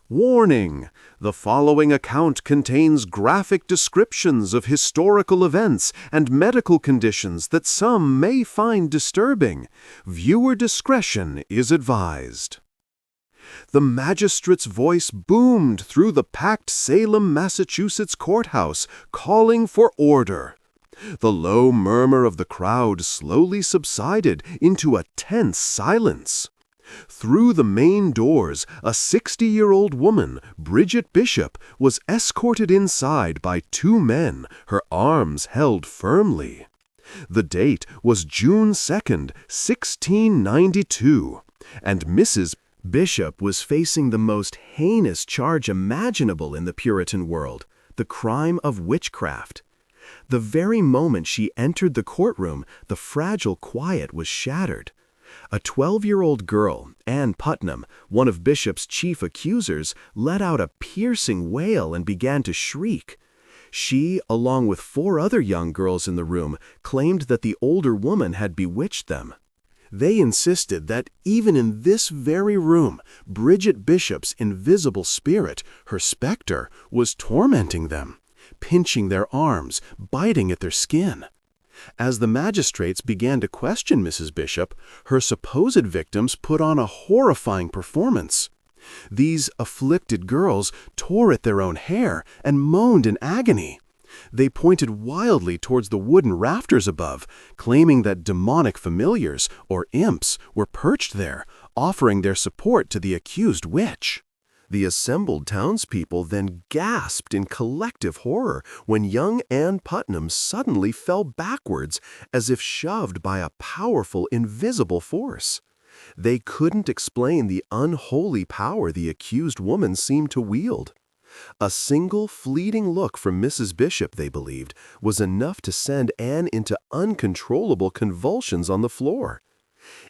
Warning! The following account contains graphic descriptions of historical events and medical conditions that some may find disturbing. Viewer discretion is advised. The magistrate's voice boomed through the packed Salem, Massachusetts courthouse, calling for order. The low murmur of the crowd slowly subsided into a tense silence. Through the main doors, a 60-year-old woman, Bridget Bishop, was escorted inside by two men, her arms held firmly. The date was June 2nd, 1692, and Mrs. Bishop was facing the most heinous charge imaginable in the Puritan world, the crime of witchcraft. The very moment she entered the courtroom, the fragile quiet was shattered. A 12-year-old girl, Ann Putnam, one of Bishop's chief accusers, let out a piercing wail and began to shriek. She, along with 4 other young girls in the room, claimed that the older woman had bewitched them. They insisted that even in this very room, Bridget Bishop's invisible spirit, her specter, was tormenting them, pinching their arms, biting at their skin. As the magistrates began to question Mrs. Bishop, her supposed victims put on a horrifying performance. These afflicted girls tore at their own hair and moaned in agony. They pointed wildly towards the wooden rafters above, claiming that demonic familiars, or imps, were perched there, offering their support to the accused witch. The assembled townspeople then gasped in collective horror when young Ann Putnam suddenly fell backwards as if shoved by a powerful invisible force. They couldn't explain the unholy power the accused woman seemed to wield. A single fleeting look from Mrs. Bishop, they believed, was enough to send Anne into uncontrollable convulsions on the floor.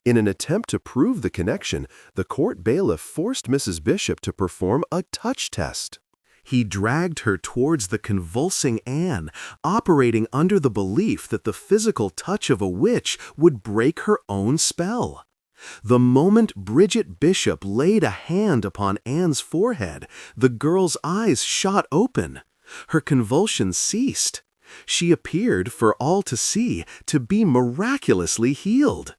In an attempt to prove the connection, the court bailiff forced Mrs. Bishop to perform a touch test. He dragged her towards the convulsing Anne, operating under the belief that the physical touch of a witch would break her own spell. The moment Bridget Bishop laid a hand upon Anne's forehead, the girl's eyes shot open. Her convulsions ceased. She appeared, for all to see, to be miraculously healed.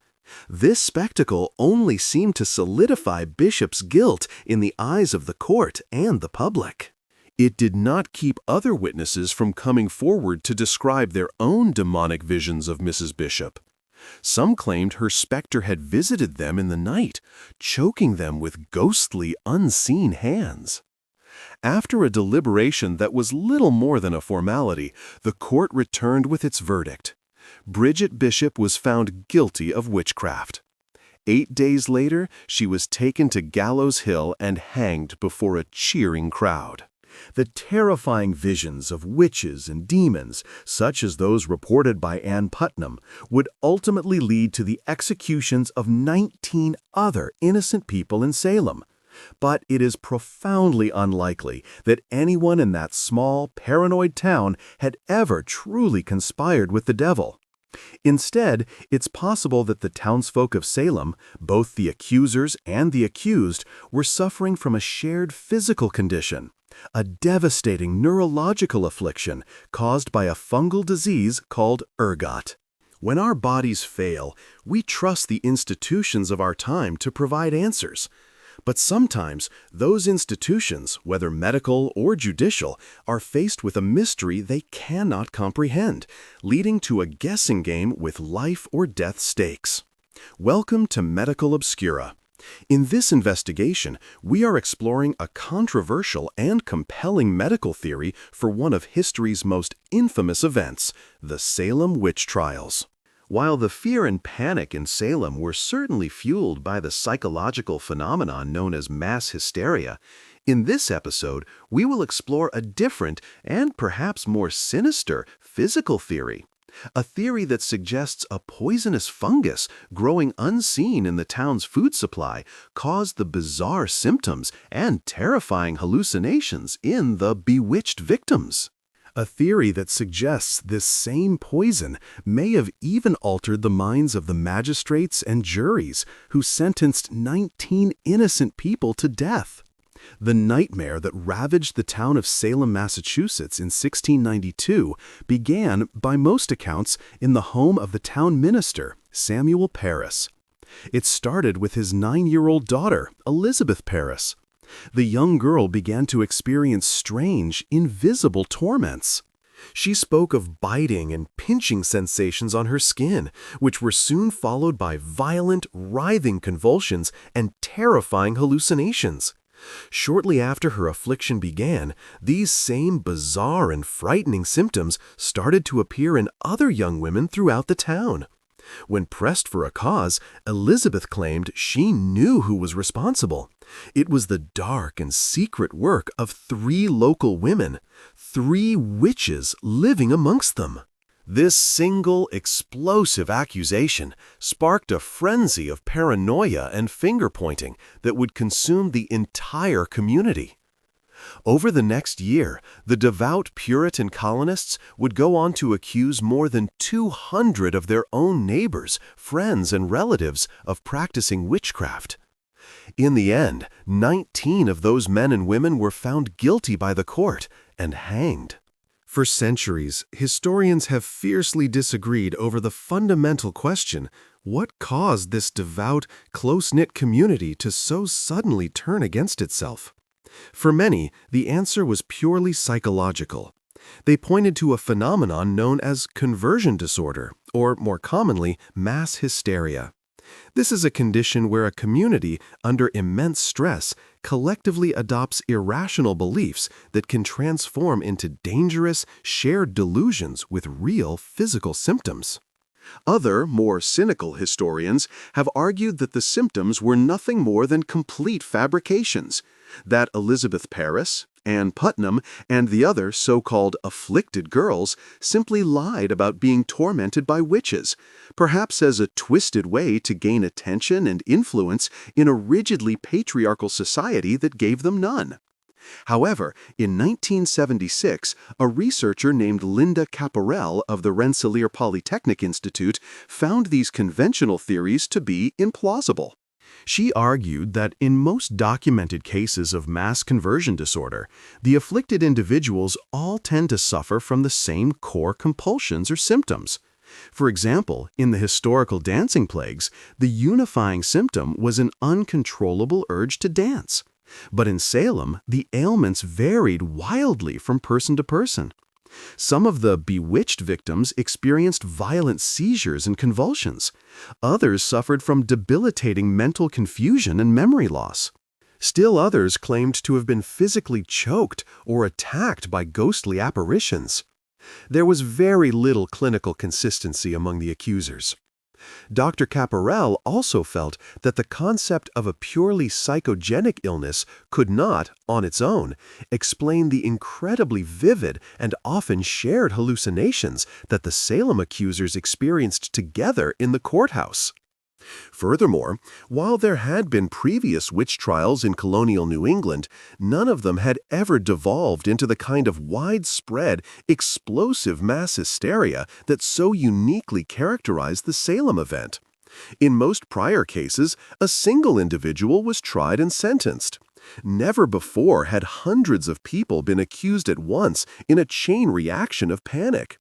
This spectacle only seemed to solidify Bishop's guilt in the eyes of the court and the public. It did not keep other witnesses from coming forward to describe their own demonic visions of Mrs. Bishop. Some claimed her specter had visited them in the night, choking them with ghostly, unseen hands. After a deliberation that was little more than a formality, the court returned with its verdict. Bridget Bishop was found guilty of witchcraft. 8 days later, she was taken to Gallows Hill and hanged before a cheering crowd. The terrifying visions of witches and demons, such as those reported by Ann Putnam, would ultimately lead to the executions of 19 other innocent people in Salem. But it is profoundly unlikely that anyone in that small, paranoid town had ever truly conspired with the devil. Instead, it's possible that the townsfolk of Salem, both the accusers and the accused, were suffering from a shared physical condition, a devastating neurological affliction caused by a fungal disease called ergot. When our bodies fail, we trust the institutions of our time to provide answers. But sometimes, those institutions, whether medical or judicial, are faced with a mystery they cannot comprehend, leading to a guessing game with life or death stakes. Welcome to Medical Obscura. In this investigation, we are exploring a controversial and compelling medical theory for one of history's most infamous events, the Salem Witch Trials. While the fear and panic in Salem were certainly fueled by the psychological phenomenon known as mass hysteria, in this episode we will explore a different and perhaps more sinister physical theory. A theory that suggests a poisonous fungus growing unseen in the town's food supply caused the bizarre symptoms and terrifying hallucinations in the bewitched victims. A theory that suggests this same poison may have even altered the minds of the magistrates and juries who sentenced 19 innocent people to death. The nightmare that ravaged the town of Salem, Massachusetts in 1692 began, by most accounts, in the home of the town minister, Samuel Parris. It started with his 9-year-old daughter, Elizabeth Parris. The young girl began to experience strange, invisible torments. She spoke of biting and pinching sensations on her skin, which were soon followed by violent, writhing convulsions and terrifying hallucinations. Shortly after her affliction began, these same bizarre and frightening symptoms started to appear in other young women throughout the town. When pressed for a cause, Elizabeth claimed she knew who was responsible. It was the dark and secret work of 3 local women, 3 witches living amongst them. This single, explosive accusation sparked a frenzy of paranoia and finger-pointing that would consume the entire community. Over the next year, the devout Puritan colonists would go on to accuse more than 200 of their own neighbors, friends, and relatives of practicing witchcraft. In the end, 19 of those men and women were found guilty by the court and hanged. For centuries, historians have fiercely disagreed over the fundamental question: what caused this devout, close-knit community to so suddenly turn against itself? For many, the answer was purely psychological. They pointed to a phenomenon known as conversion disorder, or more commonly, mass hysteria. This is a condition where a community, under immense stress, collectively adopts irrational beliefs that can transform into dangerous, shared delusions with real physical symptoms. Other, more cynical historians have argued that the symptoms were nothing more than complete fabrications, that Elizabeth Parris, Ann Putnam, and the other so-called afflicted girls simply lied about being tormented by witches, perhaps as a twisted way to gain attention and influence in a rigidly patriarchal society that gave them none. However, in 1976, a researcher named Linda Caparel of the Rensselaer Polytechnic Institute found these conventional theories to be implausible. She argued that in most documented cases of mass conversion disorder, the afflicted individuals all tend to suffer from the same core compulsions or symptoms. For example, in the historical dancing plagues, the unifying symptom was an uncontrollable urge to dance. But in Salem, the ailments varied wildly from person to person. Some of the bewitched victims experienced violent seizures and convulsions. Others suffered from debilitating mental confusion and memory loss. Still others claimed to have been physically choked or attacked by ghostly apparitions. There was very little clinical consistency among the accusers. Dr. Caparel also felt that the concept of a purely psychogenic illness could not, on its own, explain the incredibly vivid and often shared hallucinations that the Salem accusers experienced together in the courthouse. Furthermore, while there had been previous witch trials in colonial New England, none of them had ever devolved into the kind of widespread, explosive mass hysteria that so uniquely characterized the Salem event. In most prior cases, a single individual was tried and sentenced. Never before had hundreds of people been accused at once in a chain reaction of panic.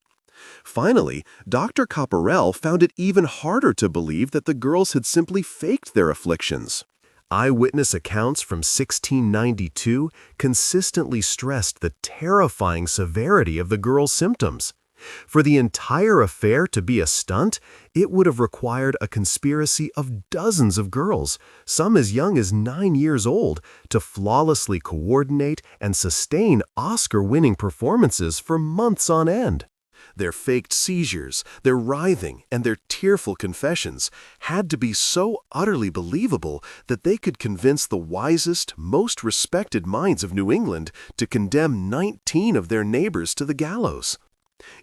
Finally, Dr. Caparel found it even harder to believe that the girls had simply faked their afflictions. Eyewitness accounts from 1692 consistently stressed the terrifying severity of the girls' symptoms. For the entire affair to be a stunt, it would have required a conspiracy of dozens of girls, some as young as 9 years old, to flawlessly coordinate and sustain Oscar-winning performances for months on end. Their faked seizures, their writhing, and their tearful confessions had to be so utterly believable that they could convince the wisest, most respected minds of New England to condemn 19 of their neighbors to the gallows.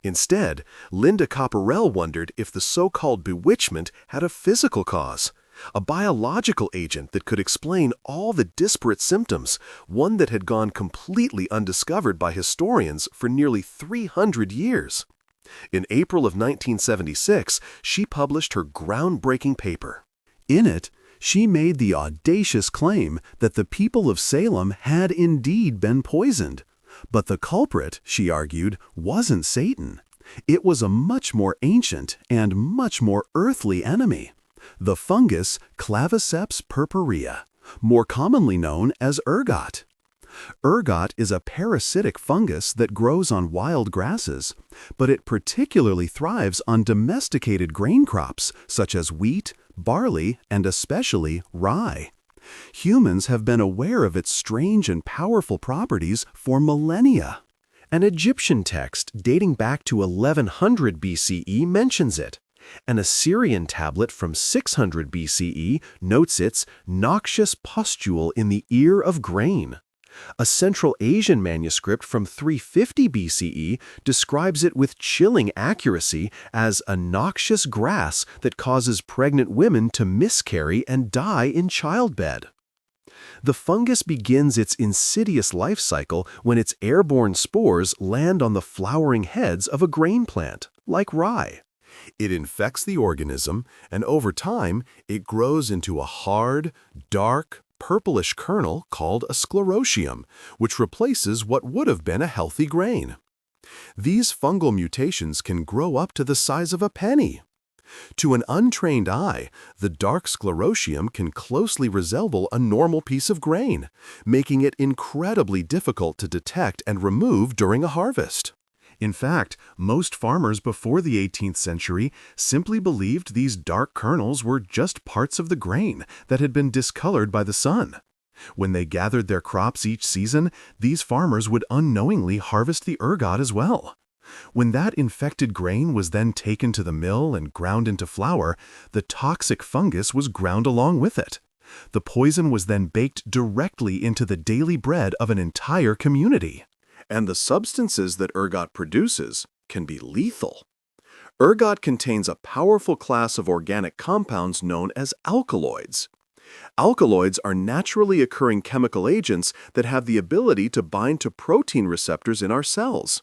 Instead, Linda Caparel wondered if the so-called bewitchment had a physical cause, a biological agent that could explain all the disparate symptoms, one that had gone completely undiscovered by historians for nearly 300 years. In April of 1976, she published her groundbreaking paper. In it, She made the audacious claim that the people of Salem had indeed been poisoned. But the culprit, she argued, wasn't Satan. It was a much more ancient and much more earthly enemy, the fungus Claviceps purpurea, more commonly known as ergot. Ergot is a parasitic fungus that grows on wild grasses, but it particularly thrives on domesticated grain crops such as wheat, barley, and especially rye. Humans have been aware of its strange and powerful properties for millennia. An Egyptian text dating back to 1100 BCE mentions it. An Assyrian tablet from 600 BCE notes its noxious pustule in the ear of grain. A Central Asian manuscript from 350 BCE describes it with chilling accuracy as a noxious grass that causes pregnant women to miscarry and die in childbed. The fungus begins its insidious life cycle when its airborne spores land on the flowering heads of a grain plant, like rye. It infects the organism, and over time, it grows into a hard, dark, purplish kernel called a sclerotium, which replaces what would have been a healthy grain. These fungal mutations can grow up to the size of a penny. To an untrained eye, the dark sclerotium can closely resemble a normal piece of grain, making it incredibly difficult to detect and remove during a harvest. In fact, most farmers before the 18th century simply believed these dark kernels were just parts of the grain that had been discolored by the sun. When they gathered their crops each season, these farmers would unknowingly harvest the ergot as well. When that infected grain was then taken to the mill and ground into flour, the toxic fungus was ground along with it. The poison was then baked directly into the daily bread of an entire community. And the substances that ergot produces can be lethal. Ergot contains a powerful class of organic compounds known as alkaloids. Alkaloids are naturally occurring chemical agents that have the ability to bind to protein receptors in our cells.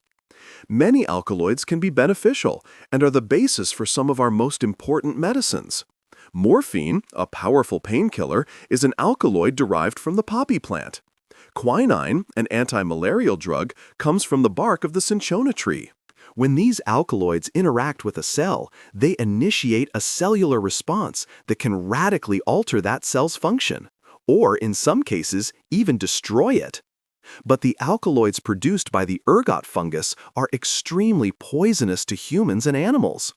Many alkaloids can be beneficial and are the basis for some of our most important medicines. Morphine, a powerful painkiller, is an alkaloid derived from the poppy plant. Quinine, an anti-malarial drug, comes from the bark of the cinchona tree. When these alkaloids interact with a cell, they initiate a cellular response that can radically alter that cell's function, or in some cases, even destroy it. But the alkaloids produced by the ergot fungus are extremely poisonous to humans and animals.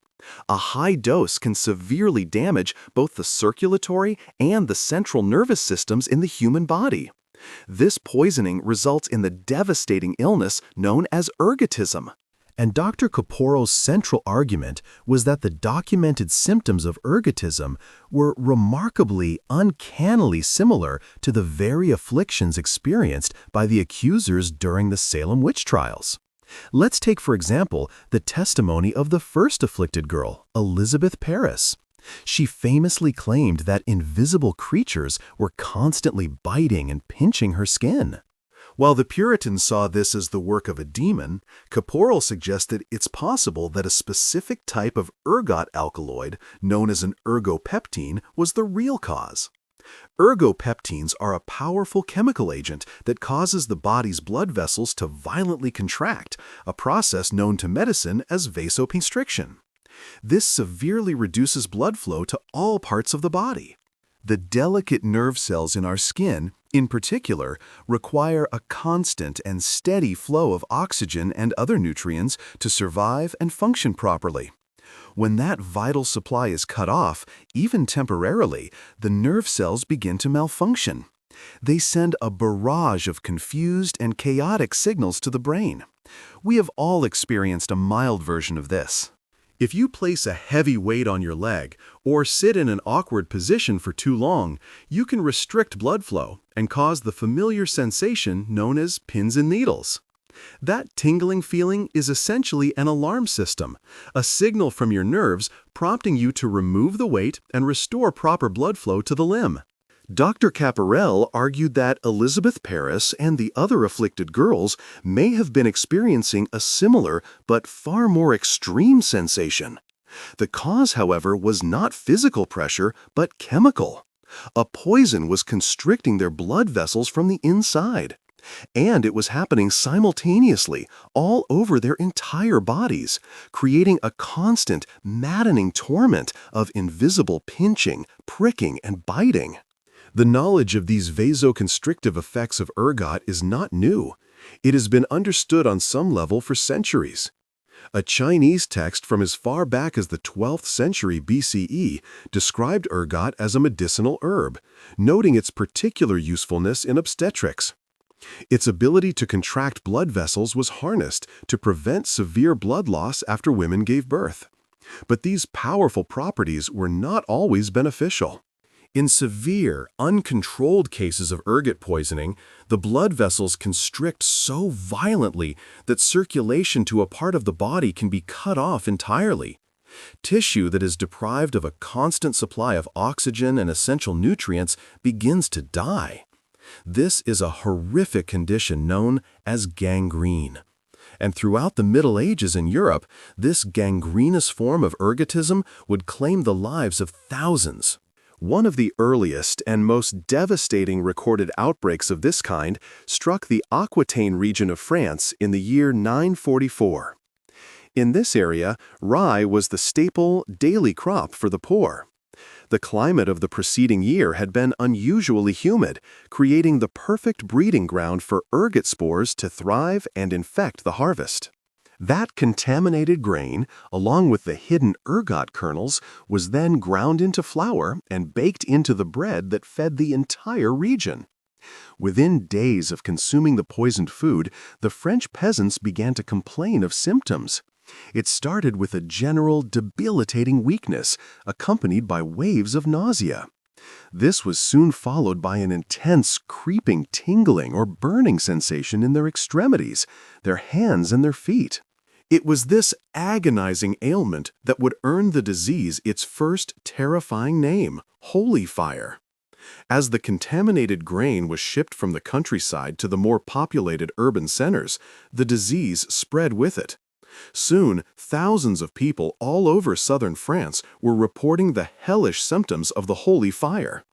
A high dose can severely damage both the circulatory and the central nervous systems in the human body. This poisoning results in the devastating illness known as ergotism. And Dr. Kaporo's central argument was that the documented symptoms of ergotism were remarkably, uncannily similar to the very afflictions experienced by the accusers during the Salem Witch Trials. Let's take, for example, the testimony of the first afflicted girl, Elizabeth Parris. She famously claimed that invisible creatures were constantly biting and pinching her skin. While the Puritans saw this as the work of a demon, Kaporo suggested it's possible that a specific type of ergot alkaloid, known as an ergopeptine, was the real cause. Ergopeptines are a powerful chemical agent that causes the body's blood vessels to violently contract, a process known to medicine as vasoconstriction. This severely reduces blood flow to all parts of the body. The delicate nerve cells in our skin, in particular, require a constant and steady flow of oxygen and other nutrients to survive and function properly. When that vital supply is cut off, even temporarily, the nerve cells begin to malfunction. They send a barrage of confused and chaotic signals to the brain. We have all experienced a mild version of this. If you place a heavy weight on your leg or sit in an awkward position for too long, you can restrict blood flow and cause the familiar sensation known as pins and needles. That tingling feeling is essentially an alarm system, a signal from your nerves prompting you to remove the weight and restore proper blood flow to the limb. Dr. Caporel argued that Elizabeth Parris and the other afflicted girls may have been experiencing a similar but far more extreme sensation. The cause, however, was not physical pressure, but chemical. A poison was constricting their blood vessels from the inside. And it was happening simultaneously all over their entire bodies, creating a constant, maddening torment of invisible pinching, pricking, and biting. The knowledge of these vasoconstrictive effects of ergot is not new. It has been understood on some level for centuries. A Chinese text from as far back as the 12th century BCE described ergot as a medicinal herb, noting its particular usefulness in obstetrics. Its ability to contract blood vessels was harnessed to prevent severe blood loss after women gave birth. But these powerful properties were not always beneficial. In severe, uncontrolled cases of ergot poisoning, the blood vessels constrict so violently that circulation to a part of the body can be cut off entirely. Tissue that is deprived of a constant supply of oxygen and essential nutrients begins to die. This is a horrific condition known as gangrene. And throughout the Middle Ages in Europe, this gangrenous form of ergotism would claim the lives of thousands. One of the earliest and most devastating recorded outbreaks of this kind struck the Aquitaine region of France in the year 944. In this area, rye was the staple daily crop for the poor. The climate of the preceding year had been unusually humid, creating the perfect breeding ground for ergot spores to thrive and infect the harvest. That contaminated grain, along with the hidden ergot kernels, was then ground into flour and baked into the bread that fed the entire region. Within days of consuming the poisoned food, the French peasants began to complain of symptoms. It started with a general debilitating weakness, accompanied by waves of nausea. This was soon followed by an intense, creeping, tingling, or burning sensation in their extremities, their hands and their feet. It was this agonizing ailment that would earn the disease its first terrifying name, holy fire. As the contaminated grain was shipped from the countryside to the more populated urban centers, the disease spread with it. Soon, thousands of people all over southern France were reporting the hellish symptoms of the holy fire.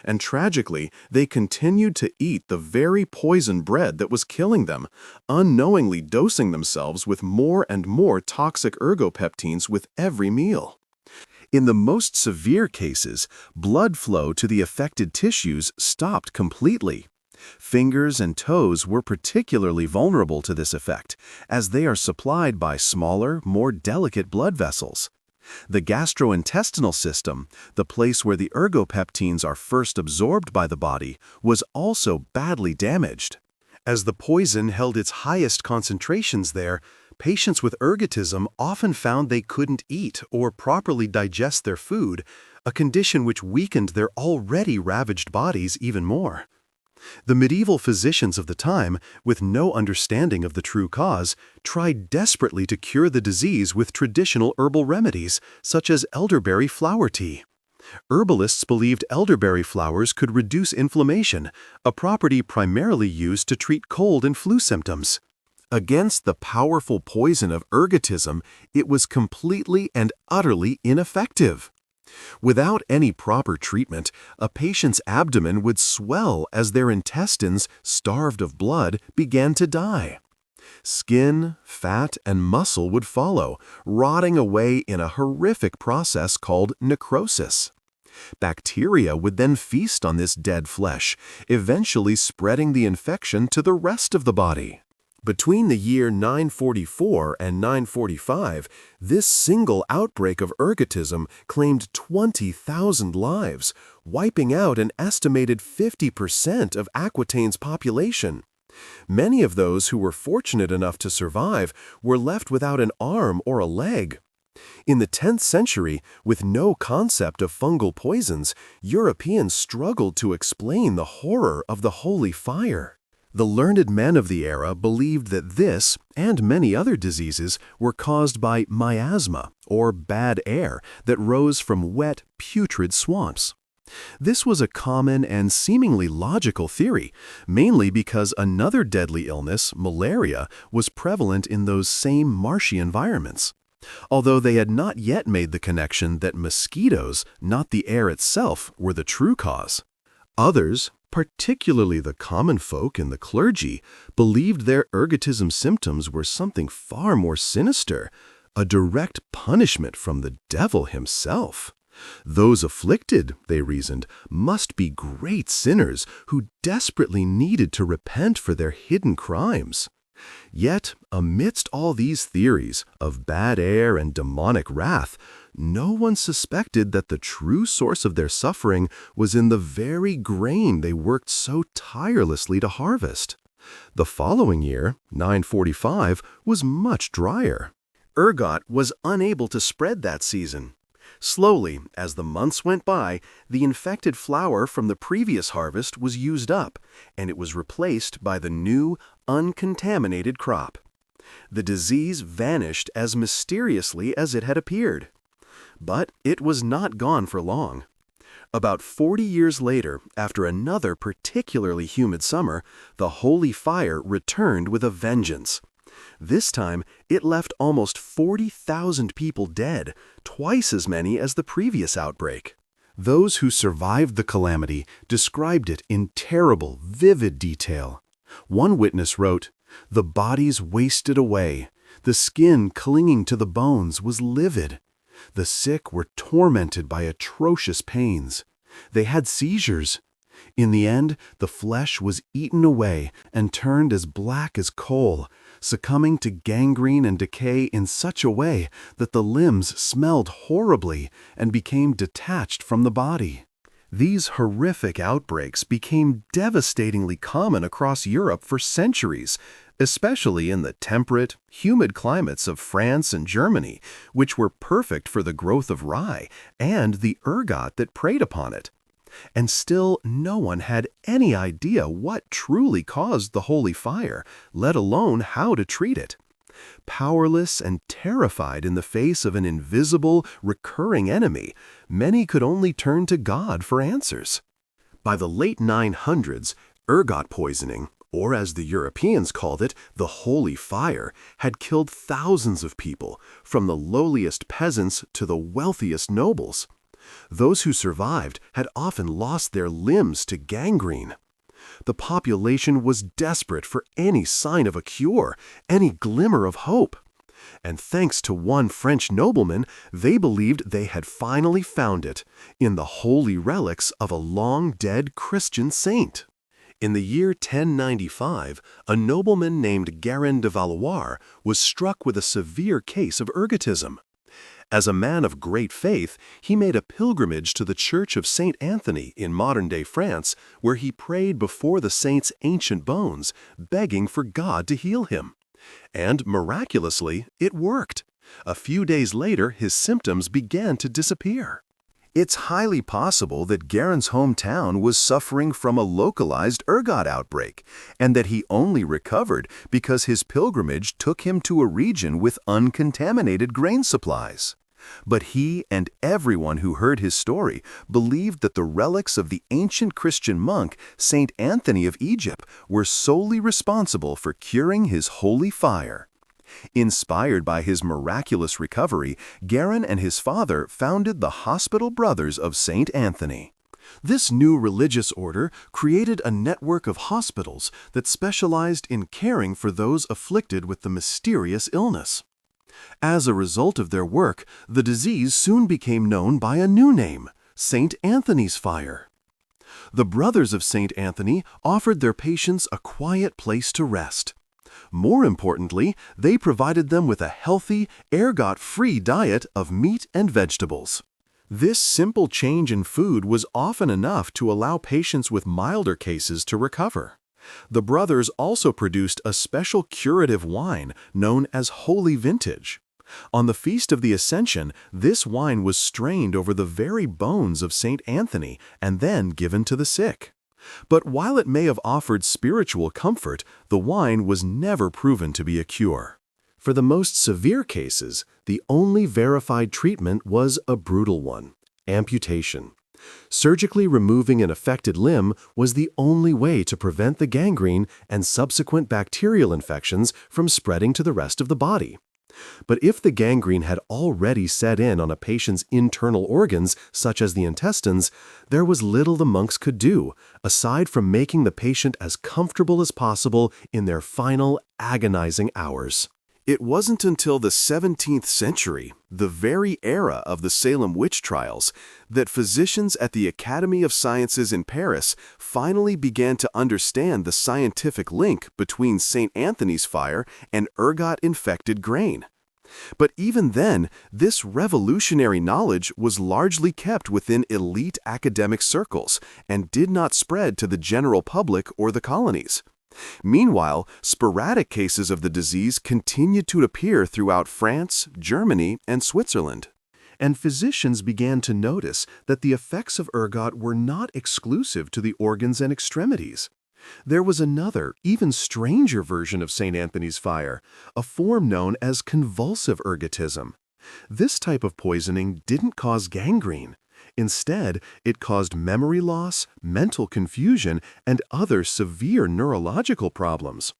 And tragically, they continued to eat the very poison bread that was killing them, unknowingly dosing themselves with more and more toxic ergopeptines with every meal. In the most severe cases, blood flow to the affected tissues stopped completely. Fingers and toes were particularly vulnerable to this effect, as they are supplied by smaller, more delicate blood vessels. The gastrointestinal system, the place where the ergopeptines are first absorbed by the body, was also badly damaged. As the poison held its highest concentrations there, patients with ergotism often found they couldn't eat or properly digest their food, a condition which weakened their already ravaged bodies even more. The medieval physicians of the time, with no understanding of the true cause, tried desperately to cure the disease with traditional herbal remedies, such as elderberry flower tea. Herbalists believed elderberry flowers could reduce inflammation, a property primarily used to treat cold and flu symptoms. Against the powerful poison of ergotism, it was completely and utterly ineffective. Without any proper treatment, a patient's abdomen would swell as their intestines, starved of blood, began to die. Skin, fat, and muscle would follow, rotting away in a horrific process called necrosis. Bacteria would then feast on this dead flesh, eventually spreading the infection to the rest of the body. Between the year 944 and 945, this single outbreak of ergotism claimed 20,000 lives, wiping out an estimated 50% of Aquitaine's population. Many of those who were fortunate enough to survive were left without an arm or a leg. In the 10th century, with no concept of fungal poisons, Europeans struggled to explain the horror of the holy fire. The learned men of the era believed that this, and many other diseases, were caused by miasma, or bad air, that rose from wet, putrid swamps. This was a common and seemingly logical theory, mainly because another deadly illness, malaria, was prevalent in those same marshy environments. although they had not yet made the connection that mosquitoes, not the air itself, were the true cause. Others, particularly the common folk and the clergy, believed their ergotism symptoms were something far more sinister, a direct punishment from the devil himself. Those afflicted, they reasoned, must be great sinners who desperately needed to repent for their hidden crimes. Yet, amidst all these theories of bad air and demonic wrath, no one suspected that the true source of their suffering was in the very grain they worked so tirelessly to harvest. The following year, 945, was much drier. Ergot was unable to spread that season. Slowly, as the months went by, the infected flour from the previous harvest was used up, and it was replaced by the new, uncontaminated crop. The disease vanished as mysteriously as it had appeared. But it was not gone for long. About 40 years later, after another particularly humid summer, the holy fire returned with a vengeance. This time, it left almost 40,000 people dead, twice as many as the previous outbreak. Those who survived the calamity described it in terrible, vivid detail. One witness wrote, "The bodies wasted away. The skin clinging to the bones was livid. The sick were tormented by atrocious pains. They had seizures. In the end, the flesh was eaten away and turned as black as coal, succumbing to gangrene and decay in such a way that the limbs smelled horribly and became detached from the body." These horrific outbreaks became devastatingly common across Europe for centuries, especially in the temperate, humid climates of France and Germany, which were perfect for the growth of rye and the ergot that preyed upon it. And still no one had any idea what truly caused the holy fire, let alone how to treat it. Powerless and terrified in the face of an invisible, recurring enemy, many could only turn to God for answers. By the late 900s, ergot poisoning, or as the Europeans called it, the holy fire, had killed thousands of people, from the lowliest peasants to the wealthiest nobles. Those who survived had often lost their limbs to gangrene. The population was desperate for any sign of a cure, any glimmer of hope. And thanks to one French nobleman, they believed they had finally found it, in the holy relics of a long-dead Christian saint. In the year 1095, a nobleman named Guérin de Valois was struck with a severe case of ergotism. As a man of great faith, he made a pilgrimage to the Church of St. Anthony in modern-day France, where he prayed before the saint's ancient bones, begging for God to heal him. And miraculously, it worked. A few days later, his symptoms began to disappear. It's highly possible that Guérin's hometown was suffering from a localized ergot outbreak, and that he only recovered because his pilgrimage took him to a region with uncontaminated grain supplies. But he and everyone who heard his story believed that the relics of the ancient Christian monk, Saint Anthony of Egypt, were solely responsible for curing his holy fire. Inspired by his miraculous recovery, Guérin and his father founded the Hospital Brothers of St. Anthony. This new religious order created a network of hospitals that specialized in caring for those afflicted with the mysterious illness. As a result of their work, the disease soon became known by a new name, St. Anthony's fire. The Brothers of St. Anthony offered their patients a quiet place to rest. More importantly, they provided them with a healthy, ergot-free diet of meat and vegetables. This simple change in food was often enough to allow patients with milder cases to recover. The brothers also produced a special curative wine known as Holy Vintage. On the Feast of the Ascension, this wine was strained over the very bones of St. Anthony and then given to the sick. But while it may have offered spiritual comfort, the wine was never proven to be a cure. For the most severe cases, the only verified treatment was a brutal one: amputation. Surgically removing an affected limb was the only way to prevent the gangrene and subsequent bacterial infections from spreading to the rest of the body. But if the gangrene had already set in on a patient's internal organs, such as the intestines, there was little the monks could do, aside from making the patient as comfortable as possible in their final, agonizing hours. It wasn't until the 17th century, the very era of the Salem Witch Trials, that physicians at the Academy of Sciences in Paris finally began to understand the scientific link between St. Anthony's fire and ergot-infected grain. But even then, this revolutionary knowledge was largely kept within elite academic circles and did not spread to the general public or the colonies. Meanwhile, sporadic cases of the disease continued to appear throughout France, Germany, and Switzerland. And physicians began to notice that the effects of ergot were not exclusive to the organs and extremities. There was another, even stranger version of St. Anthony's fire, a form known as convulsive ergotism. This type of poisoning didn't cause gangrene. Instead, it caused memory loss, mental confusion, and other severe neurological problems.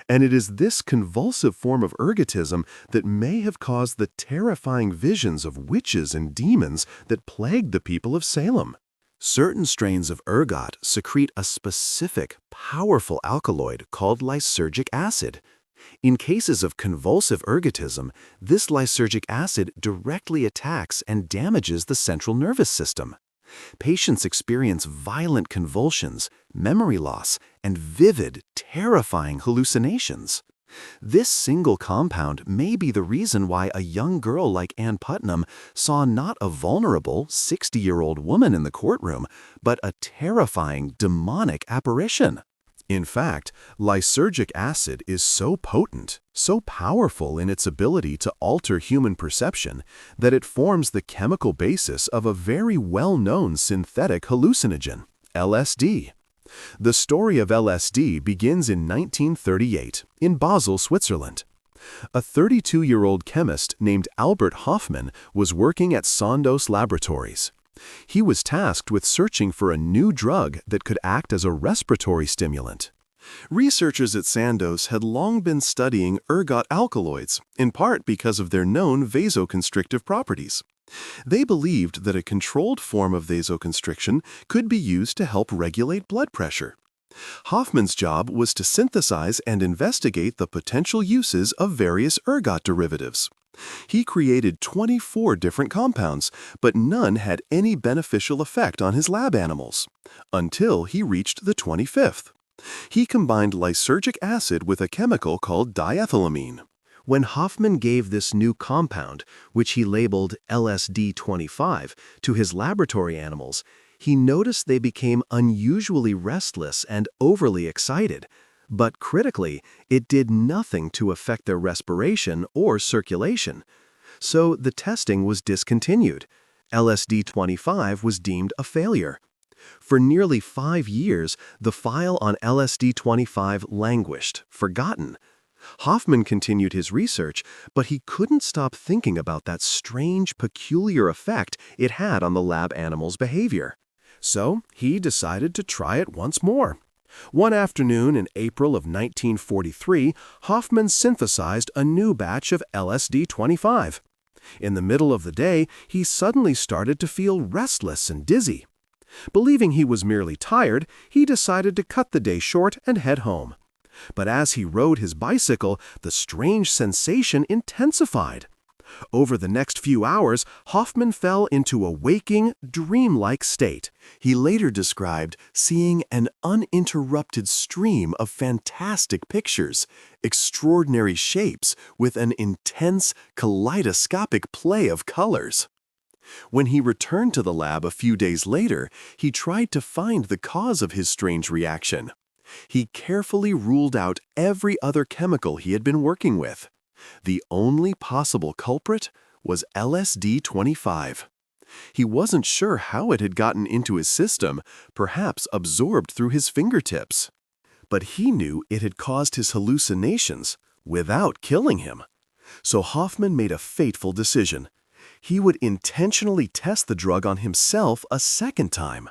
And it is this convulsive form of ergotism that may have caused the terrifying visions of witches and demons that plagued the people of Salem. Certain strains of ergot secrete a specific, powerful alkaloid called lysergic acid. In cases of convulsive ergotism, this lysergic acid directly attacks and damages the central nervous system. Patients experience violent convulsions, memory loss, and vivid, terrifying hallucinations. This single compound may be the reason why a young girl like Ann Putnam saw not a vulnerable 60-year-old woman in the courtroom, but a terrifying, demonic apparition. In fact, lysergic acid is so potent, so powerful in its ability to alter human perception, that it forms the chemical basis of a very well-known synthetic hallucinogen, LSD. The story of LSD begins in 1938 in Basel, Switzerland. A 32-year-old chemist named Albert Hofmann was working at Sandoz Laboratories. He was tasked with searching for a new drug that could act as a respiratory stimulant. Researchers at Sandoz had long been studying ergot alkaloids, in part because of their known vasoconstrictive properties. They believed that a controlled form of vasoconstriction could be used to help regulate blood pressure. Hoffman's job was to synthesize and investigate the potential uses of various ergot derivatives. He created 24 different compounds, but none had any beneficial effect on his lab animals, until he reached the 25th. He combined lysergic acid with a chemical called diethylamine. When Hofmann gave this new compound, which he labeled LSD-25, to his laboratory animals, he noticed they became unusually restless and overly excited. But critically, it did nothing to affect their respiration or circulation. So the testing was discontinued. LSD-25 was deemed a failure. For nearly 5 years, the file on LSD-25 languished, forgotten. Hofmann continued his research, but he couldn't stop thinking about that strange, peculiar effect it had on the lab animals' behavior. So he decided to try it once more. One afternoon in April of 1943, Hofmann synthesized a new batch of LSD-25. In the middle of the day, he suddenly started to feel restless and dizzy. Believing he was merely tired, he decided to cut the day short and head home. But as he rode his bicycle, the strange sensation intensified. Over the next few hours, Hofmann fell into a waking, dreamlike state. He later described seeing an uninterrupted stream of fantastic pictures, extraordinary shapes with an intense, kaleidoscopic play of colors. When he returned to the lab a few days later, he tried to find the cause of his strange reaction. He carefully ruled out every other chemical he had been working with. The only possible culprit was LSD-25. He wasn't sure how it had gotten into his system, perhaps absorbed through his fingertips. But he knew it had caused his hallucinations without killing him. So Hofmann made a fateful decision. He would intentionally test the drug on himself a second time.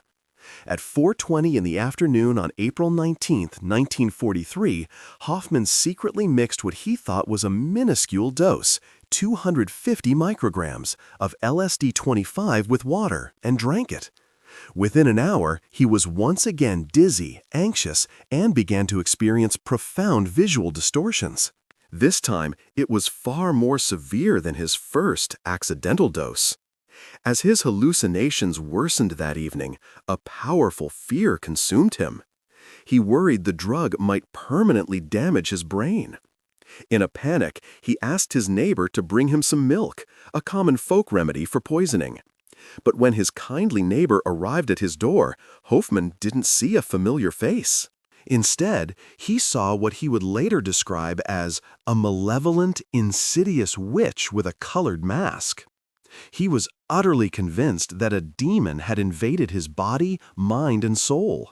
At 4:20 in the afternoon on April 19, 1943, Hoffman secretly mixed what he thought was a minuscule dose, 250 micrograms, of LSD-25 with water and drank it. Within an hour, he was once again dizzy, anxious, and began to experience profound visual distortions. This time, it was far more severe than his first accidental dose. As his hallucinations worsened that evening, a powerful fear consumed him. He worried the drug might permanently damage his brain. In a panic, he asked his neighbor to bring him some milk, a common folk remedy for poisoning. But when his kindly neighbor arrived at his door, Hoffman didn't see a familiar face. Instead, he saw what he would later describe as a malevolent, insidious witch with a colored mask. He was utterly convinced that a demon had invaded his body, mind, and soul.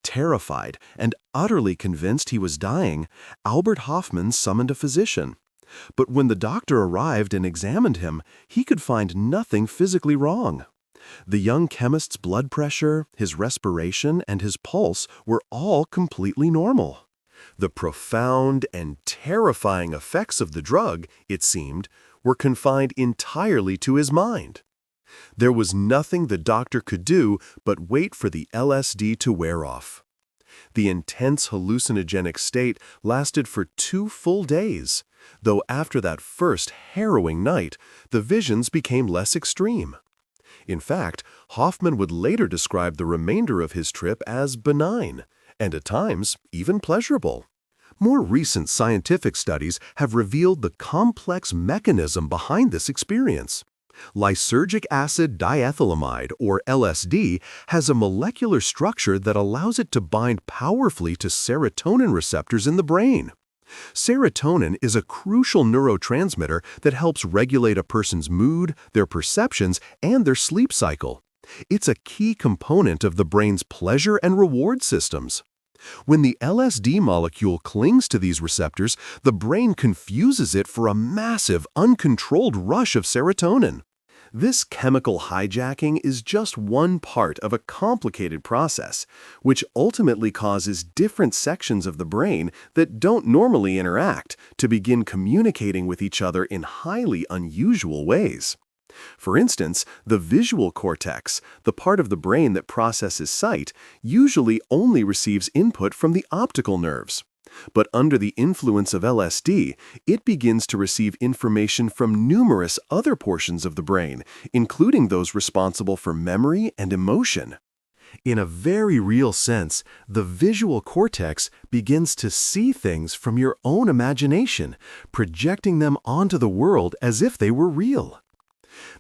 Terrified and utterly convinced he was dying, Albert Hoffman summoned a physician. But when the doctor arrived and examined him, he could find nothing physically wrong. The young chemist's blood pressure, his respiration, and his pulse were all completely normal. The profound and terrifying effects of the drug, it seemed, were confined entirely to his mind. There was nothing the doctor could do but wait for the LSD to wear off. The intense hallucinogenic state lasted for 2 full days, though after that first harrowing night, the visions became less extreme. In fact, Hoffman would later describe the remainder of his trip as benign, and at times even pleasurable. More recent scientific studies have revealed the complex mechanism behind this experience. Lysergic acid diethylamide, or LSD, has a molecular structure that allows it to bind powerfully to serotonin receptors in the brain. Serotonin is a crucial neurotransmitter that helps regulate a person's mood, their perceptions, and their sleep cycle. It's a key component of the brain's pleasure and reward systems. When the LSD molecule clings to these receptors, the brain confuses it for a massive, uncontrolled rush of serotonin. This chemical hijacking is just one part of a complicated process, which ultimately causes different sections of the brain that don't normally interact to begin communicating with each other in highly unusual ways. For instance, the visual cortex, the part of the brain that processes sight, usually only receives input from the optical nerves. But under the influence of LSD, it begins to receive information from numerous other portions of the brain, including those responsible for memory and emotion. In a very real sense, the visual cortex begins to see things from your own imagination, projecting them onto the world as if they were real.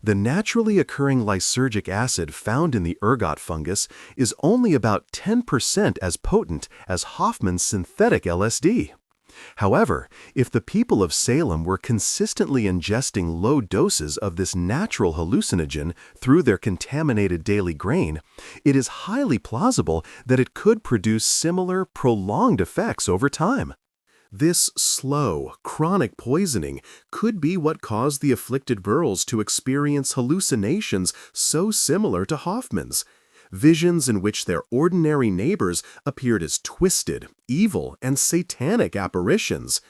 The naturally occurring lysergic acid found in the ergot fungus is only about 10% as potent as Hoffman's synthetic LSD. However, if the people of Salem were consistently ingesting low doses of this natural hallucinogen through their contaminated daily grain, it is highly plausible that it could produce similar, prolonged effects over time. This slow, chronic poisoning could be what caused the afflicted girls to experience hallucinations so similar to Hoffman's, visions in which their ordinary neighbors appeared as twisted, evil, and satanic apparitions.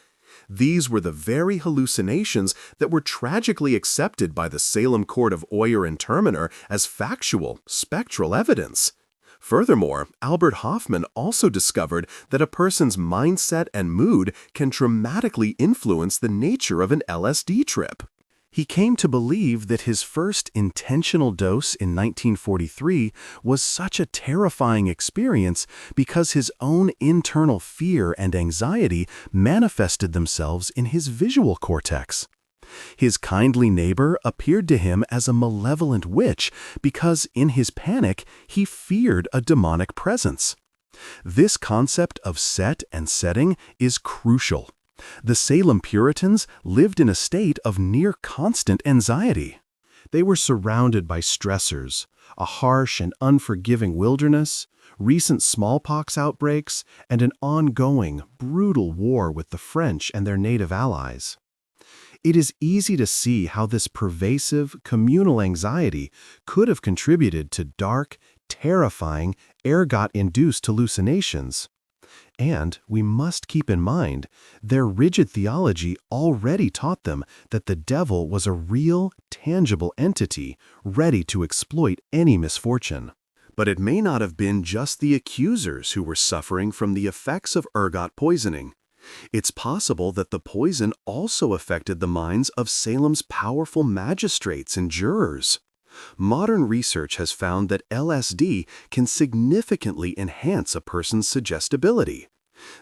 These were the very hallucinations that were tragically accepted by the Salem Court of Oyer and Terminer as factual, spectral evidence. Furthermore, Albert Hoffman also discovered that a person's mindset and mood can dramatically influence the nature of an LSD trip. He came to believe that his first intentional dose in 1943 was such a terrifying experience because his own internal fear and anxiety manifested themselves in his visual cortex. His kindly neighbor appeared to him as a malevolent witch because, in his panic, he feared a demonic presence. This concept of set and setting is crucial. The Salem Puritans lived in a state of near constant anxiety. They were surrounded by stressors, a harsh and unforgiving wilderness, recent smallpox outbreaks, and an ongoing, brutal war with the French and their native allies. It is easy to see how this pervasive, communal anxiety could have contributed to dark, terrifying, ergot-induced hallucinations. And we must keep in mind, their rigid theology already taught them that the devil was a real, tangible entity ready to exploit any misfortune. But it may not have been just the accusers who were suffering from the effects of ergot poisoning. It's possible that the poison also affected the minds of Salem's powerful magistrates and jurors. Modern research has found that LSD can significantly enhance a person's suggestibility.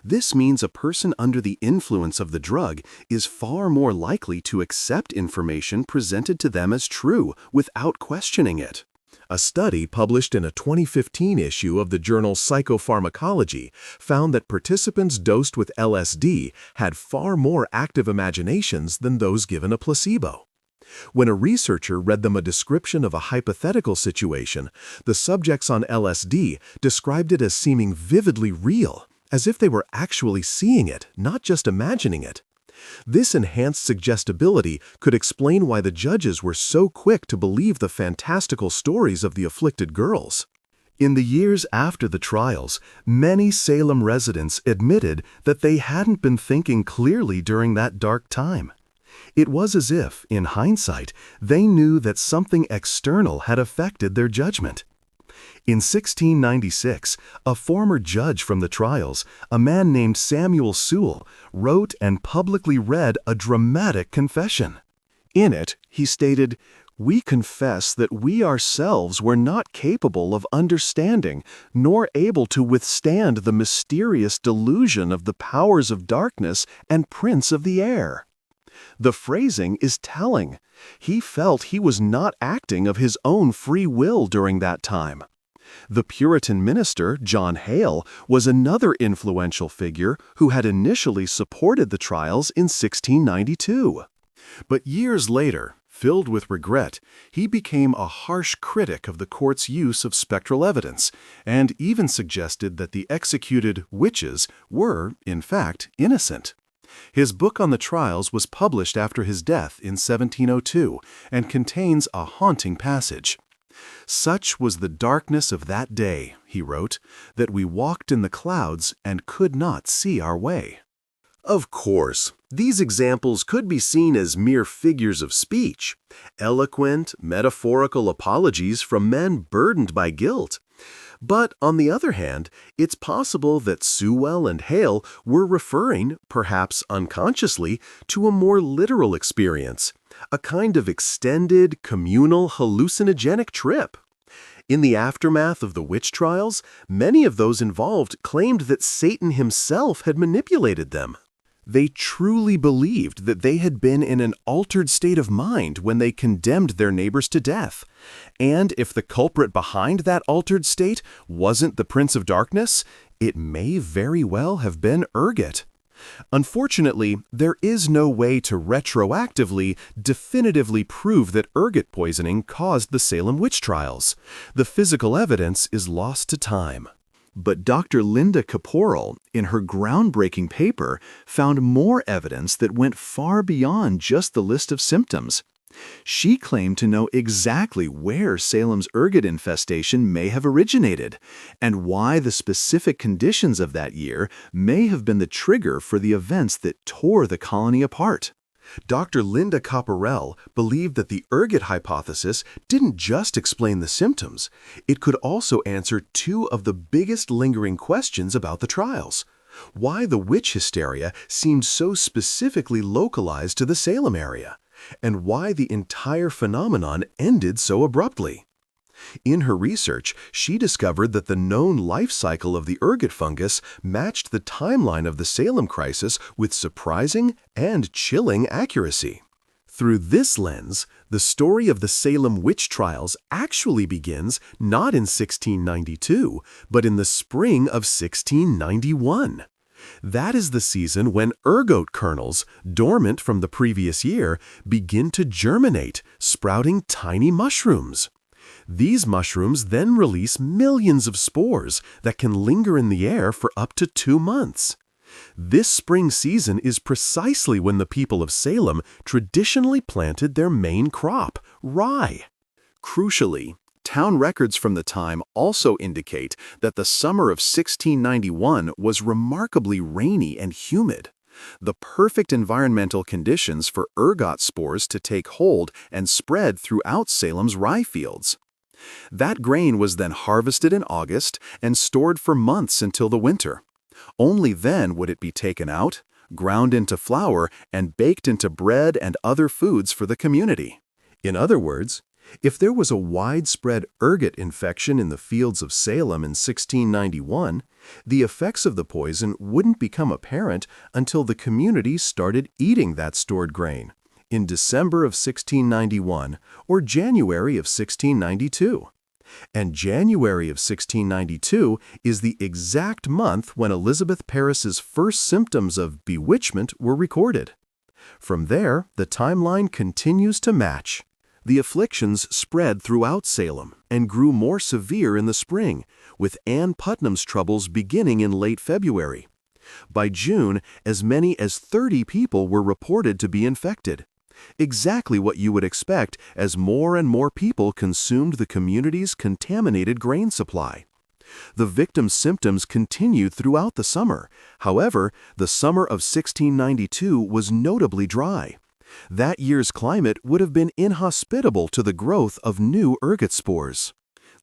This means a person under the influence of the drug is far more likely to accept information presented to them as true without questioning it. A study published in a 2015 issue of the journal Psychopharmacology found that participants dosed with LSD had far more active imaginations than those given a placebo. When a researcher read them a description of a hypothetical situation, the subjects on LSD described it as seeming vividly real, as if they were actually seeing it, not just imagining it. This enhanced suggestibility could explain why the judges were so quick to believe the fantastical stories of the afflicted girls. In the years after the trials, many Salem residents admitted that they hadn't been thinking clearly during that dark time. It was as if, in hindsight, they knew that something external had affected their judgment. In 1696, a former judge from the trials, a man named Samuel Sewell, wrote and publicly read a dramatic confession. In it, he stated, "We confess that we ourselves were not capable of understanding nor able to withstand the mysterious delusion of the powers of darkness and prince of the air." The phrasing is telling. He felt he was not acting of his own free will during that time. The Puritan minister, John Hale, was another influential figure who had initially supported the trials in 1692. But years later, filled with regret, he became a harsh critic of the court's use of spectral evidence, and even suggested that the executed witches were, in fact, innocent. His book on the trials was published after his death in 1702 and contains a haunting passage. "Such was the darkness of that day," he wrote, "that we walked in the clouds and could not see our way." Of course, these examples could be seen as mere figures of speech, eloquent, metaphorical apologies from men burdened by guilt. But on the other hand, it's possible that Sewell and Hale were referring, perhaps unconsciously, to a more literal experience, a kind of extended, communal, hallucinogenic trip. In the aftermath of the witch trials, many of those involved claimed that Satan himself had manipulated them. They truly believed that they had been in an altered state of mind when they condemned their neighbors to death. And if the culprit behind that altered state wasn't the Prince of Darkness, it may very well have been Ergot. Unfortunately, there is no way to retroactively, definitively prove that ergot poisoning caused the Salem witch trials. The physical evidence is lost to time. But Dr. Linda Caporal, in her groundbreaking paper, found more evidence that went far beyond just the list of symptoms. She claimed to know exactly where Salem's ergot infestation may have originated, and why the specific conditions of that year may have been the trigger for the events that tore the colony apart. Dr. Linda Caporal believed that the ergot hypothesis didn't just explain the symptoms, it could also answer two of the biggest lingering questions about the trials. Why the witch hysteria seemed so specifically localized to the Salem area, and why the entire phenomenon ended so abruptly. In her research, she discovered that the known life cycle of the ergot fungus matched the timeline of the Salem crisis with surprising and chilling accuracy. Through this lens, the story of the Salem witch trials actually begins not in 1692, but in the spring of 1691. That is the season when ergot kernels, dormant from the previous year, begin to germinate, sprouting tiny mushrooms. These mushrooms then release millions of spores that can linger in the air for up to 2 months. This spring season is precisely when the people of Salem traditionally planted their main crop, rye. Crucially, Town records from the time also indicate that the summer of 1691 was remarkably rainy and humid, the perfect environmental conditions for ergot spores to take hold and spread throughout Salem's rye fields. That grain was then harvested in August and stored for months until the winter. Only then would it be taken out, ground into flour, and baked into bread and other foods for the community. In other words, if there was a widespread ergot infection in the fields of Salem in 1691, the effects of the poison wouldn't become apparent until the community started eating that stored grain in December of 1691 or January of 1692. And January of 1692 is the exact month when Elizabeth Parris's first symptoms of bewitchment were recorded. From there, the timeline continues to match. The afflictions spread throughout Salem and grew more severe in the spring, with Ann Putnam's troubles beginning in late February. By June, as many as 30 people were reported to be infected. Exactly what you would expect as more and more people consumed the community's contaminated grain supply. The victims' symptoms continued throughout the summer. However, the summer of 1692 was notably dry. That year's climate would have been inhospitable to the growth of new ergot spores.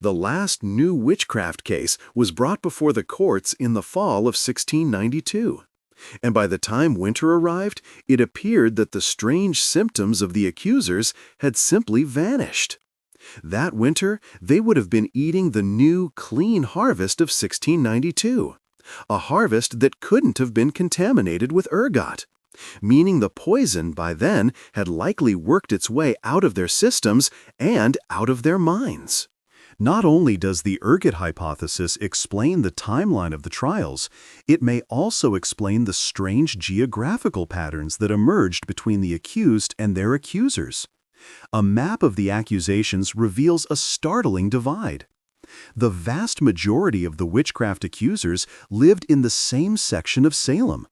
The last new witchcraft case was brought before the courts in the fall of 1692. And by the time winter arrived, it appeared that the strange symptoms of the accusers had simply vanished. That winter, they would have been eating the new, clean harvest of 1692, a harvest that couldn't have been contaminated with ergot, meaning the poison by then had likely worked its way out of their systems and out of their minds. Not only does the ergot hypothesis explain the timeline of the trials, it may also explain the strange geographical patterns that emerged between the accused and their accusers. A map of the accusations reveals a startling divide. The vast majority of the witchcraft accusers lived in the same section of Salem.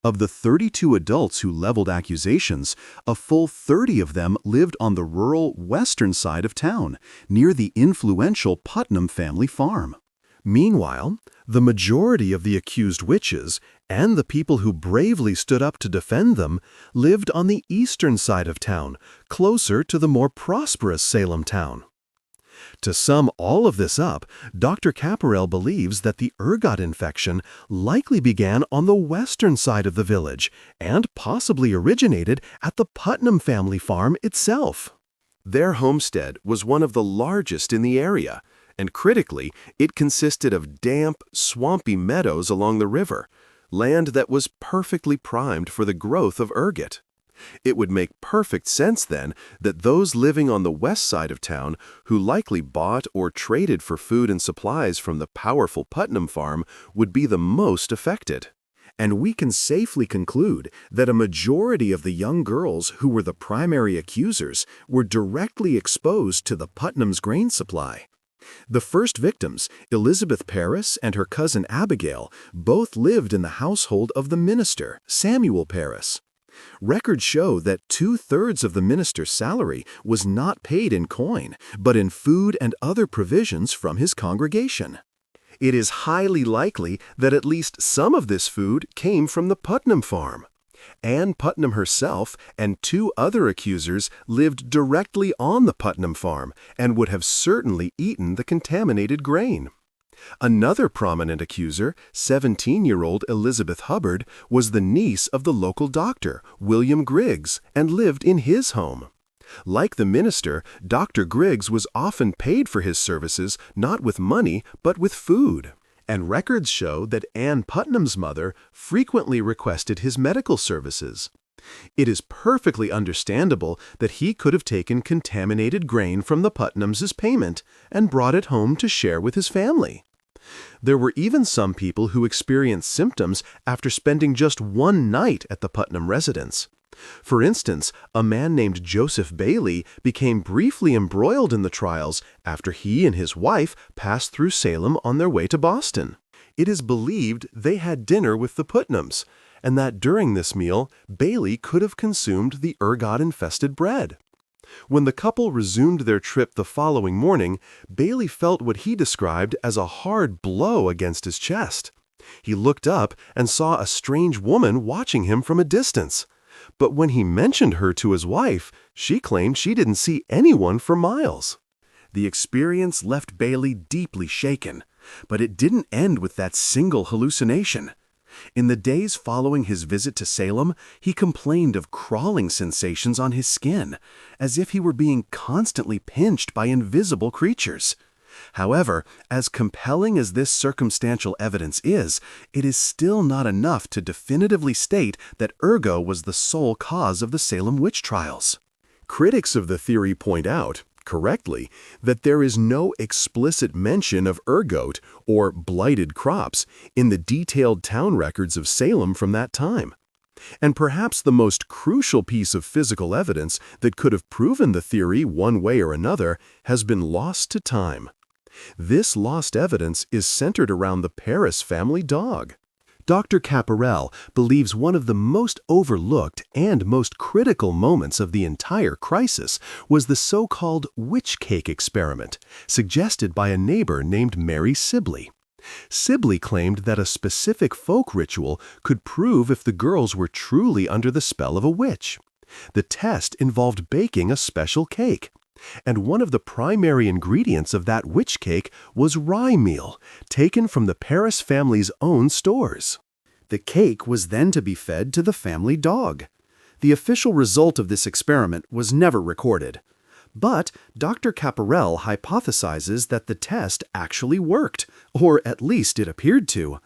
Of the 32 adults who leveled accusations, a full 30 of them lived on the rural western side of town, near the influential Putnam family farm. Meanwhile, the majority of the accused witches, and the people who bravely stood up to defend them, lived on the eastern side of town, closer to the more prosperous Salem town. To sum all of this up, Dr. Caparel believes that the ergot infection likely began on the western side of the village and possibly originated at the Putnam family farm itself. Their homestead was one of the largest in the area, and critically, it consisted of damp, swampy meadows along the river, land that was perfectly primed for the growth of ergot. It would make perfect sense, then, that those living on the west side of town, who likely bought or traded for food and supplies from the powerful Putnam farm, would be the most affected. And we can safely conclude that a majority of the young girls who were the primary accusers were directly exposed to the Putnam's grain supply. The first victims, Elizabeth Parris and her cousin Abigail, both lived in the household of the minister, Samuel Parris. Records show that 2/3 of the minister's salary was not paid in coin, but in food and other provisions from his congregation. It is highly likely that at least some of this food came from the Putnam farm. Ann Putnam herself and 2 other accusers lived directly on the Putnam farm and would have certainly eaten the contaminated grain. Another prominent accuser, 17-year-old Elizabeth Hubbard, was the niece of the local doctor, William Griggs, and lived in his home. Like the minister, Dr. Griggs was often paid for his services not with money but with food. And records show that Ann Putnam's mother frequently requested his medical services. It is perfectly understandable that he could have taken contaminated grain from the Putnams as payment and brought it home to share with his family. There were even some people who experienced symptoms after spending just one night at the Putnam residence. For instance, a man named Joseph Bailey became briefly embroiled in the trials after he and his wife passed through Salem on their way to Boston. It is believed they had dinner with the Putnams, and that during this meal, Bailey could have consumed the ergot-infested bread. When the couple resumed their trip the following morning, Bailey felt what he described as a hard blow against his chest. He looked up and saw a strange woman watching him from a distance. But when he mentioned her to his wife, she claimed she didn't see anyone for miles. The experience left Bailey deeply shaken, but it didn't end with that single hallucination. In the days following his visit to Salem, he complained of crawling sensations on his skin, as if he were being constantly pinched by invisible creatures. However, as compelling as this circumstantial evidence is, it is still not enough to definitively state that Ergot was the sole cause of the Salem Witch Trials. Critics of the theory point out, correctly, that there is no explicit mention of ergot, or blighted crops, in the detailed town records of Salem from that time. And perhaps the most crucial piece of physical evidence that could have proven the theory one way or another has been lost to time. This lost evidence is centered around the Paris family dog. Dr. Caparel believes one of the most overlooked and most critical moments of the entire crisis was the so-called witch cake experiment, suggested by a neighbor named Mary Sibley. Sibley claimed that a specific folk ritual could prove if the girls were truly under the spell of a witch. The test involved baking a special cake. And one of the primary ingredients of that witch cake was rye meal, taken from the Paris family's own stores. The cake was then to be fed to the family dog. The official result of this experiment was never recorded. But Dr. Caparel hypothesizes that the test actually worked, or at least it appeared to.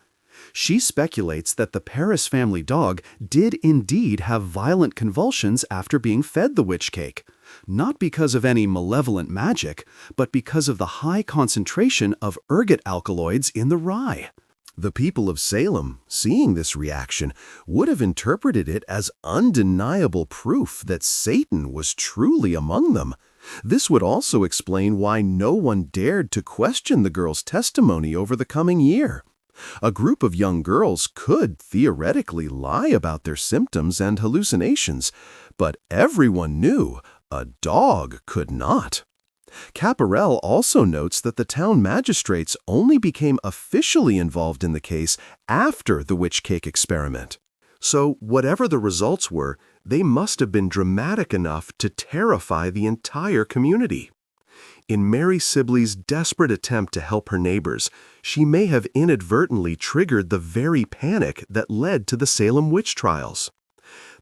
She speculates that the Paris family dog did indeed have violent convulsions after being fed the witch cake, not because of any malevolent magic, but because of the high concentration of ergot alkaloids in the rye. The people of Salem, seeing this reaction, would have interpreted it as undeniable proof that Satan was truly among them. This would also explain why no one dared to question the girls' testimony over the coming year. A group of young girls could theoretically lie about their symptoms and hallucinations, but everyone knew a dog could not. Caparel also notes that the town magistrates only became officially involved in the case after the witch cake experiment. So whatever the results were, they must have been dramatic enough to terrify the entire community. In Mary Sibley's desperate attempt to help her neighbors, she may have inadvertently triggered the very panic that led to the Salem Witch Trials.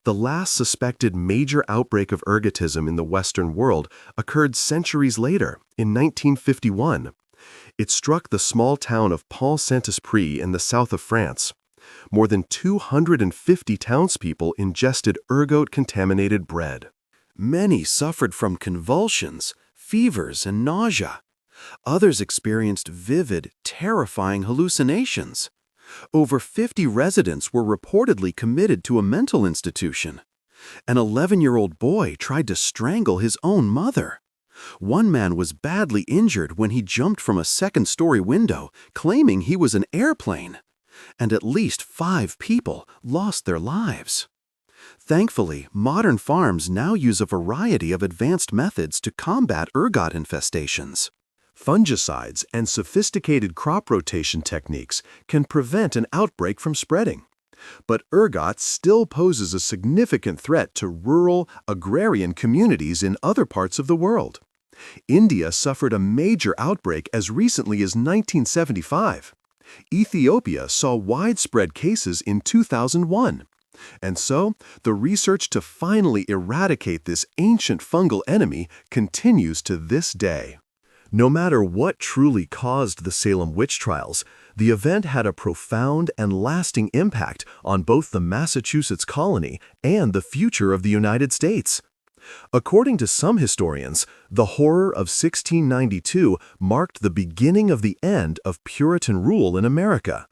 The last suspected major outbreak of ergotism in the Western world occurred centuries later, in 1951. It struck the small town of Pont-Saint-Esprit in the south of France. More than 250 townspeople ingested ergot-contaminated bread. Many suffered from convulsions, fevers, and nausea. Others experienced vivid, terrifying hallucinations. Over 50 residents were reportedly committed to a mental institution. An 11-year-old boy tried to strangle his own mother. One man was badly injured when he jumped from a second-story window, claiming he was an airplane. And at least 5 people lost their lives. Thankfully, modern farms now use a variety of advanced methods to combat ergot infestations. Fungicides and sophisticated crop rotation techniques can prevent an outbreak from spreading. But ergot still poses a significant threat to rural, agrarian communities in other parts of the world. India suffered a major outbreak as recently as 1975. Ethiopia saw widespread cases in 2001. And so, the research to finally eradicate this ancient fungal enemy continues to this day. No matter what truly caused the Salem Witch Trials, the event had a profound and lasting impact on both the Massachusetts colony and the future of the United States. According to some historians, the horror of 1692 marked the beginning of the end of Puritan rule in America.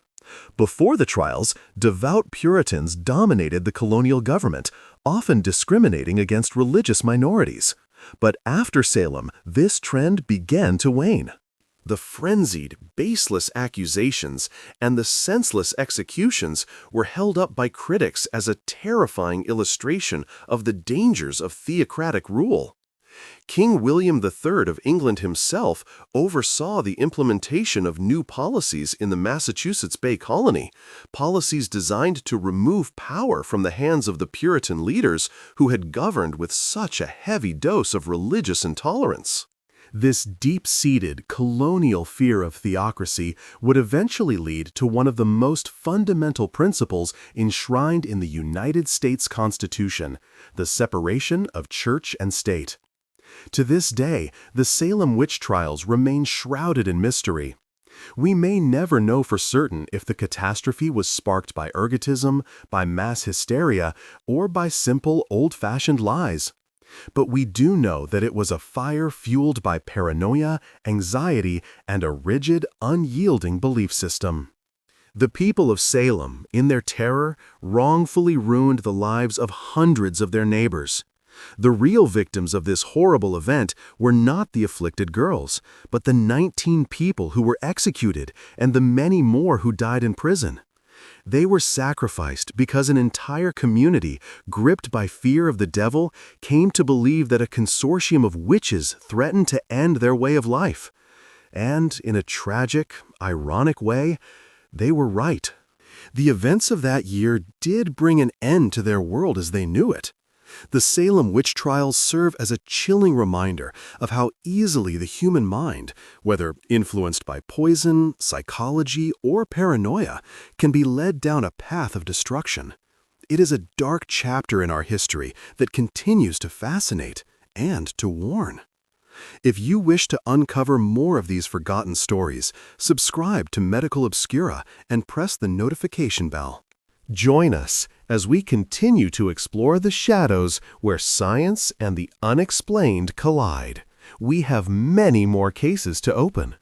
Before the trials, devout Puritans dominated the colonial government, often discriminating against religious minorities. But after Salem, this trend began to wane. The frenzied, baseless accusations and the senseless executions were held up by critics as a terrifying illustration of the dangers of theocratic rule. King William III of England himself oversaw the implementation of new policies in the Massachusetts Bay Colony, policies designed to remove power from the hands of the Puritan leaders who had governed with such a heavy dose of religious intolerance. This deep-seated colonial fear of theocracy would eventually lead to one of the most fundamental principles enshrined in the United States Constitution, the separation of church and state. To this day, the Salem Witch Trials remain shrouded in mystery. We may never know for certain if the catastrophe was sparked by ergotism, by mass hysteria, or by simple, old-fashioned lies. But we do know that it was a fire fueled by paranoia, anxiety, and a rigid, unyielding belief system. The people of Salem, in their terror, wrongfully ruined the lives of hundreds of their neighbors. The real victims of this horrible event were not the afflicted girls, but the 19 people who were executed and the many more who died in prison. They were sacrificed because an entire community, gripped by fear of the devil, came to believe that a consortium of witches threatened to end their way of life. And, in a tragic, ironic way, they were right. The events of that year did bring an end to their world as they knew it. The Salem Witch Trials serve as a chilling reminder of how easily the human mind, whether influenced by poison, psychology, or paranoia, can be led down a path of destruction. It is a dark chapter in our history that continues to fascinate and to warn. If you wish to uncover more of these forgotten stories, subscribe to Medical Obscura and press the notification bell. Join us as we continue to explore the shadows where science and the unexplained collide. We have many more cases to open.